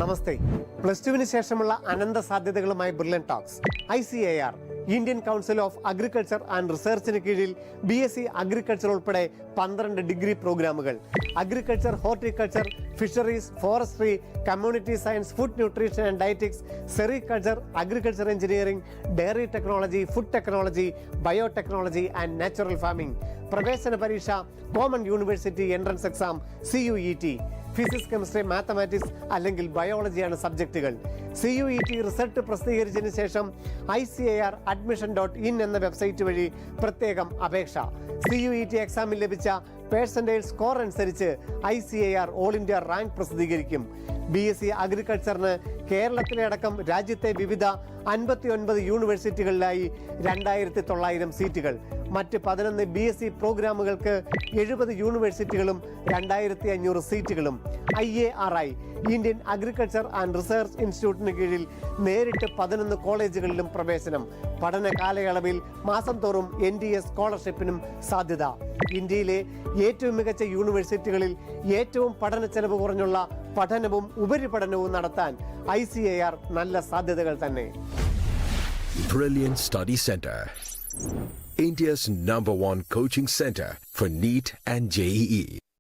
നമസ്തേ. Plus ടുവിന് ശേഷമുള്ള അനന്ത സാധ്യതകളുമായി brilliant talks. ICAR Indian council of agriculture and റിസർച്ചിന് കീഴിൽ BSc അഗ്രികൾച്ചർ ഉൾപ്പെടെ 12 ഡിഗ്രി പ്രോഗ്രാമുകൾ. Agriculture, horticulture, fisheries, forestry, community science, food nutrition and dietetics, sericulture, agriculture engineering, dairy technology, food technology, biotechnology and natural farming. പ്രവേശന പരീക്ഷ common university entrance exam CUET. Physics, chemistry, mathematics അല്ലെങ്കിൽ ബയോളജിയാണ് സബ്ജക്റ്റുകൾ. CUET result പ്രസിദ്ധീകരിച്ചതിന് ശേഷം ICAR.admission.in എന്ന website വഴി പ്രത്യേകം അപേക്ഷ. CUET എക്സാമിൽ ലഭിച്ച പേഴ്സൻറ്റേജ് സ്കോർ അനുസരിച്ച് ICAR ഓൾ ഇന്ത്യ റാങ്ക് പ്രസിദ്ധീകരിക്കും. BSc അഗ്രികൾച്ചറിന് കേരളത്തിലെ അടക്കം രാജ്യത്തെ വിവിധ 59 യൂണിവേഴ്സിറ്റികളിലായി 2900 സീറ്റുകൾ. മറ്റ് 11 BSc പ്രോഗ്രാമുകൾക്ക് 70 യൂണിവേഴ്സിറ്റികളും 2500 സീറ്റുകളും. IARI Indian agriculture and research ഇൻസ്റ്റിറ്റ്യൂട്ടിന് കീഴിൽ നേരിട്ട് 11 കോളേജുകളിലും പ്രവേശനം. പഠന കാലയളവിൽ മാസം തോറും NDA സ്കോളർഷിപ്പിനും സാധ്യത. ഇന്ത്യയിലെ ഏറ്റവും മികച്ച യൂണിവേഴ്സിറ്റികളിൽ ഏറ്റവും പഠന ചെലവ് കുറഞ്ഞുള്ള പഠനവും ഉപരിപഠനവും നടത്താൻ ICAR നല്ല സാധ്യതകൾ തന്നെ. Brilliant Study Center, India's #1 coaching center for NEET and JEE.